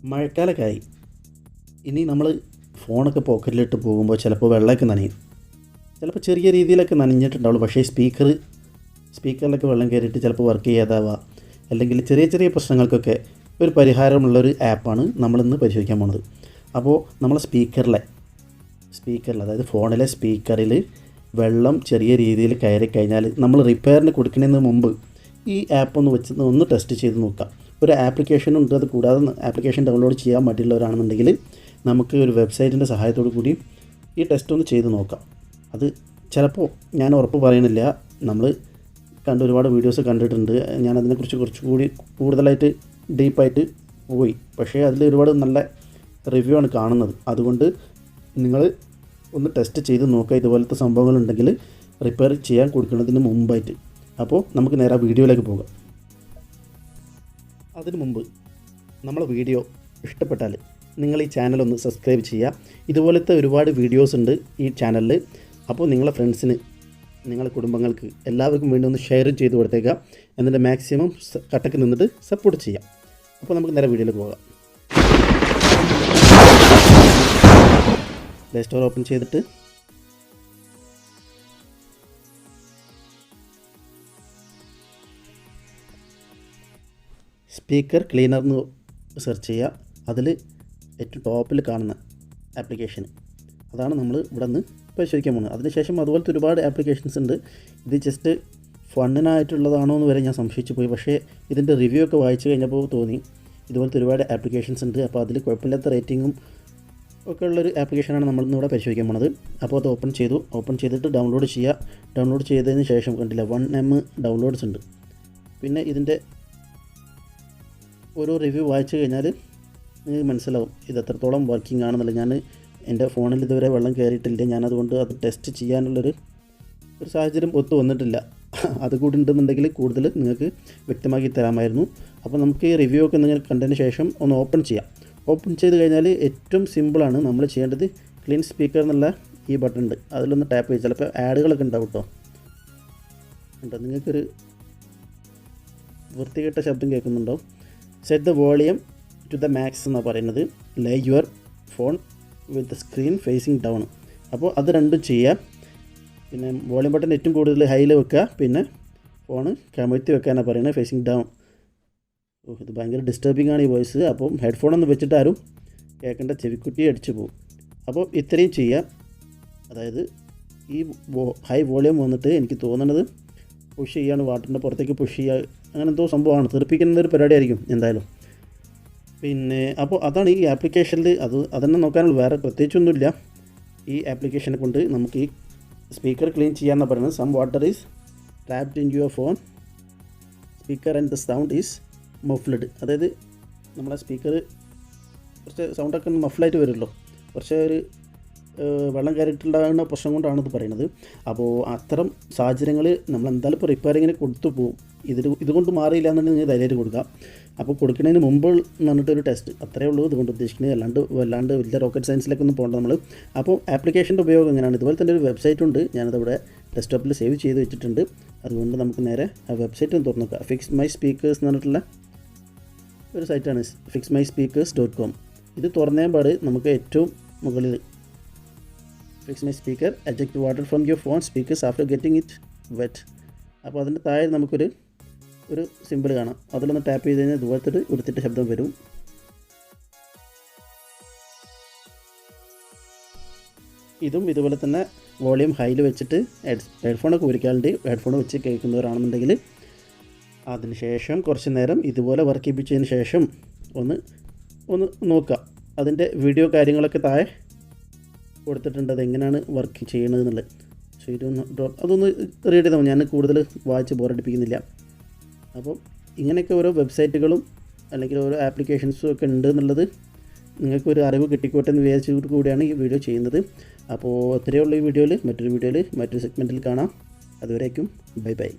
മഴക്കാലമൊക്കെ ആയി. ഇനി നമ്മൾ ഫോണൊക്കെ പോക്കറ്റിലിട്ട് പോകുമ്പോൾ ചിലപ്പോൾ വെള്ളമൊക്കെ നനയും. ചിലപ്പോൾ ചെറിയ രീതിയിലൊക്കെ നനഞ്ഞിട്ടുണ്ടാവുള്ളൂ. പക്ഷേ സ്പീക്കറിലൊക്കെ വെള്ളം കയറിയിട്ട് ചിലപ്പോൾ വർക്ക് ചെയ്യാതാവുക, അല്ലെങ്കിൽ ചെറിയ ചെറിയ പ്രശ്നങ്ങൾക്കൊക്കെ ഒരു പരിഹാരമുള്ളൊരു ആപ്പാണ് നമ്മളിന്ന് പരിശോധിക്കാൻ പോകുന്നത്. അപ്പോൾ നമ്മളെ സ്പീക്കറിൽ അതായത് ഫോണിലെ സ്പീക്കറിൽ വെള്ളം ചെറിയ രീതിയിൽ കയറി കഴിഞ്ഞാൽ നമ്മൾ റിപ്പയറിന് കൊടുക്കുന്നതിന് മുമ്പ് ഈ ആപ്പ് ഒന്ന് ടെസ്റ്റ് ചെയ്ത് നോക്കാം. ഒരു ആപ്ലിക്കേഷൻ ഉണ്ട്. അത് കൂടാതെ ആപ്ലിക്കേഷൻ ഡൗൺലോഡ് ചെയ്യാൻ മടിയുള്ളവരാണെന്നുണ്ടെങ്കിൽ നമുക്ക് ഒരു വെബ്സൈറ്റിൻ്റെ സഹായത്തോടു കൂടി ഈ ടെസ്റ്റ് ഒന്ന് ചെയ്ത് നോക്കാം. അത് ചിലപ്പോൾ, ഞാൻ ഉറപ്പ് പറയുന്നില്ല, നമ്മൾ ഒരുപാട് വീഡിയോസ് കണ്ടിട്ടുണ്ട്, ഞാനതിനെക്കുറിച്ച് കുറച്ചുകൂടി കൂടുതലായിട്ട് ഡീപ്പായിട്ട് പോയി. പക്ഷേ അതിൽ ഒരുപാട് നല്ല റിവ്യൂ ആണ് കാണുന്നത്. അതുകൊണ്ട് നിങ്ങൾ ഒന്ന് ടെസ്റ്റ് ചെയ്ത് നോക്കുക, ഇതുപോലത്തെ സംഭവങ്ങളുണ്ടെങ്കിൽ റിപ്പയർ ചെയ്യാൻ കൊടുക്കുന്നതിന് മുമ്പായിട്ട്. അപ്പോൾ നമുക്ക് നേരെ വീഡിയോയിലേക്ക് പോകാം. അതിനു മുമ്പ് നമ്മളെ വീഡിയോ ഇഷ്ടപ്പെട്ടാൽ നിങ്ങൾ ഈ ചാനലൊന്ന് സബ്സ്ക്രൈബ് ചെയ്യുക. ഇതുപോലത്തെ ഒരുപാട് വീഡിയോസ് ഉണ്ട് ഈ ചാനലിൽ. അപ്പോൾ നിങ്ങളെ ഫ്രണ്ട്സിന്, നിങ്ങളുടെ കുടുംബങ്ങൾക്ക് എല്ലാവർക്കും വേണ്ടി ഒന്ന് ഷെയർ ചെയ്ത് കൊടുത്തേക്കുക. എന്നിട്ട് മാക്സിമം കട്ടക്ക് നിന്നിട്ട് സപ്പോർട്ട് ചെയ്യാം. അപ്പോൾ നമുക്ക് നേരെ വീഡിയോയിലേക്ക് പോകാം. പ്ലേ സ്റ്റോർ ഓപ്പൺ ചെയ്തിട്ട് സ്പീക്കർ ക്ലീനർ എന്ന് സെർച്ച് ചെയ്യുക. അതിൽ ഏറ്റവും ടോപ്പിൽ കാണുന്ന ആപ്ലിക്കേഷൻ അതാണ് നമ്മൾ ഇവിടെ നിന്ന് പരിശോധിക്കാൻ പോകുന്നത്. അതിനുശേഷം അതുപോലത്തെ ഒരുപാട് ആപ്ലിക്കേഷൻസ് ഉണ്ട്. ഇത് ജസ്റ്റ് ഫണ്ടിനായിട്ടുള്ളതാണോ എന്ന് വരെ ഞാൻ സംശയിച്ചു പോയി. പക്ഷേ ഇതിൻ്റെ റിവ്യൂ ഒക്കെ വായിച്ചു കഴിഞ്ഞപ്പോൾ തോന്നി ഇതുപോലത്തെ ഒരുപാട് ആപ്ലിക്കേഷൻസ് ഉണ്ട്. അപ്പോൾ അതിൽ കുഴപ്പമില്ലാത്ത റേറ്റിങ്ങും ഒക്കെ ഉള്ളൊരു ആപ്ലിക്കേഷനാണ് നമ്മളിന്നിവിടെ പരിശോധിക്കാൻ പോകുന്നത്. അപ്പോൾ അത് ഓപ്പൺ ചെയ്തിട്ട് ഡൗൺലോഡ് ചെയ്യുക. ഡൗൺലോഡ് ചെയ്തതിന് ശേഷം കണ്ടില്ല 1 MB ഡൗൺലോഡ്സ് ഉണ്ട്. പിന്നെ ഇതിൻ്റെ ഓരോ റിവ്യൂ വായിച്ചു കഴിഞ്ഞാൽ നിങ്ങൾക്ക് മനസ്സിലാവും ഇത് എത്രത്തോളം വർക്കിംഗ് ആണെന്നുള്ളത്. ഞാൻ എൻ്റെ ഫോണിൽ ഇതുവരെ വെള്ളം കയറിയിട്ടില്ല. ഞാനതുകൊണ്ട് അത് ടെസ്റ്റ് ചെയ്യാനുള്ളൊരു സാഹചര്യം ഒത്തു വന്നിട്ടില്ല. അതുകൂടി ഉണ്ടെന്നുണ്ടെങ്കിൽ കൂടുതൽ നിങ്ങൾക്ക് വ്യക്തമാക്കി തരാമായിരുന്നു. അപ്പോൾ നമുക്ക് ഈ റിവ്യൂ ഒക്കെ നിങ്ങൾ കണ്ടതിന് ശേഷം ഒന്ന് ഓപ്പൺ ചെയ്യാം. ഓപ്പൺ ചെയ്ത് കഴിഞ്ഞാൽ ഏറ്റവും സിമ്പിളാണ്. നമ്മൾ ചെയ്യേണ്ടത് ക്ലീൻ സ്പീക്കർ എന്നുള്ള ഈ ബട്ടൺ ഉണ്ട്, അതിലൊന്ന് ടാപ്പ് ചെയ്ത്. ചിലപ്പോൾ ആഡുകളൊക്കെ ഉണ്ടാവും കേട്ടോ. നിങ്ങൾക്കൊരു വൃത്തികെട്ട ശബ്ദം കേൾക്കുന്നുണ്ടോ? Set the volume to the max എന്നാണ് പറയുന്നത്. Lay your phone with the screen facing down. അപ്പോൾ അത് രണ്ടും ചെയ്യാം. പിന്നെ വോളിയം ബട്ടൺ ഏറ്റവും കൂടുതൽ ഹൈയിൽ വെക്കുക. പിന്നെ ഫോണ് കമഴ്ത്തി വെക്കാനാണ് പറയുന്നത്, ഫേസിങ് ഡൗൺ. ഇത് ഭയങ്കര ഡിസ്റ്റർബിംഗ് ആണ് ഈ വോയിസ്. അപ്പം ഹെഡ്ഫോണൊന്നും വെച്ചിട്ട് ആരും കേൾക്കേണ്ട, ചെവിക്കുട്ടി അടിച്ചു പോകും. അപ്പോൾ ഇത്രയും ചെയ്യാം. അതായത് ഈ ഹൈ വോളിയം വന്നിട്ട് എനിക്ക് തോന്നുന്നത് പുഷ് ചെയ്യാണ്, വാട്ടറിൻ്റെ പുറത്തേക്ക് പുഷ് ചെയ്യുക, അങ്ങനെ എന്തോ സംഭവമാണ്. തെറിപ്പിക്കുന്ന ഒരു പരിപാടിയായിരിക്കും എന്തായാലും. പിന്നെ അപ്പോൾ അതാണ് ഈ ആപ്ലിക്കേഷനിൽ. അതന്നെ നോക്കാനുള്ള, വേറെ പ്രത്യേകിച്ചൊന്നുമില്ല. ഈ ആപ്ലിക്കേഷനെ കൊണ്ട് നമുക്ക് ഈ സ്പീക്കർ ക്ലീൻ ചെയ്യാമെന്നാണ് പറയുന്നത്. Some water is trapped in your phone speaker and the sound is muffled. അതായത് നമ്മളെ സ്പീക്കർ കുറച്ച് സൗണ്ടൊക്കെ ഒന്ന് മഫ്ലായിട്ട് വരുമല്ലോ, കുറച്ച് ഒരു വെള്ളം കയറിയിട്ടുണ്ടാകുന്ന പ്രശ്നം കൊണ്ടാണ് ഇത് പറയുന്നത്. അപ്പോൾ അത്തരം സാഹചര്യങ്ങൾ നമ്മൾ എന്തായാലും ഇപ്പോൾ റിപ്പയറിങ്ങിന് കൊടുത്തു പോകും. ഇതുകൊണ്ട് മാറിയില്ല എന്നുണ്ടെങ്കിൽ ധൈര്യമായിട്ട് കൊടുക്കാം. അപ്പോൾ കൊടുക്കുന്നതിന് മുമ്പ് എന്ന് പറഞ്ഞിട്ടൊരു ടെസ്റ്റ്, അത്രയേ ഉള്ളൂ ഇതുകൊണ്ട് ഉദ്ദേശിക്കുന്നത്. വല്ലാണ്ട് വലിയ റോക്കറ്റ് സയൻസിലേക്കൊന്നും പോകണ്ട നമ്മൾ. അപ്പോൾ ആപ്ലിക്കേഷൻ്റെ ഉപയോഗം എങ്ങനെയാണ്? ഇതുപോലെ തന്നെ ഒരു വെബ്സൈറ്റ് ഉണ്ട്, ഞാനതിവിടെ ഡെസ്ക്ടോപ്പിൽ സേവ് ചെയ്ത് വെച്ചിട്ടുണ്ട്. അതുകൊണ്ട് നമുക്ക് നേരെ ആ വെബ്സൈറ്റ് ഒന്ന് തുറന്നു നോക്കാം. ഫിക്സ് മൈ സ്പീക്കേഴ്സ് എന്ന് പറഞ്ഞിട്ടുള്ള ഒരു സൈറ്റാണ്, fixmyspeakers.com. ഇത് തുറന്നേപാട് നമുക്ക് ഏറ്റവും മുകളിൽ fix my speaker eject water from your phone speakers after getting it wet. അപ്പോൾ അതിൻ്റെ താഴെ നമുക്കൊരു സിമ്പിൾ കാണാം. അതിലൊന്ന് ടാപ്പ് ചെയ്ത് കഴിഞ്ഞാൽ ഇതുപോലത്തെ ഒരു ഉരുത്തിട്ട ശബ്ദം വരും. ഇതും ഇതുപോലെ തന്നെ വോളിയം ഹൈയിൽ വെച്ചിട്ട് ഹെഡ്ഫോണൊക്കെ ഒരിക്കാളുണ്ട്. ഹെഡ്ഫോൺ വെച്ച് കേൾക്കുന്നവരാണെന്നുണ്ടെങ്കിൽ അതിനുശേഷം കുറച്ച് നേരം ഇതുപോലെ വർക്ക് ചെയ്യിപ്പിച്ചതിന് ശേഷം ഒന്ന് നോക്കുക. അതിൻ്റെ വീഡിയോ കാര്യങ്ങളൊക്കെ താഴെ കൊടുത്തിട്ടുണ്ട്, അതെങ്ങനെയാണ് വർക്ക് ചെയ്യണതെന്നുള്ളത്. അതൊന്ന് റീഡ് ചെയ്താൽ ഞാൻ കൂടുതൽ വായിച്ച് ബോറടിപ്പിക്കുന്നില്ല. അപ്പോൾ ഇങ്ങനെയൊക്കെ ഓരോ വെബ്സൈറ്റുകളും അല്ലെങ്കിൽ ഓരോ ആപ്ലിക്കേഷൻസും ഒക്കെ ഉണ്ട് എന്നുള്ളത് നിങ്ങൾക്കൊരു അറിവ് കിട്ടിക്കോട്ടെ എന്ന് വിചാരിച്ചിട്ട് കൂടിയാണ് ഈ വീഡിയോ ചെയ്യുന്നത്. അപ്പോൾ ഇത്രയേ ഉള്ളൂ ഈ വീഡിയോയിൽ. മറ്റൊരു സെഗ്മെൻറ്റിൽ കാണാം. അതുവരേക്കും ബൈ ബൈ.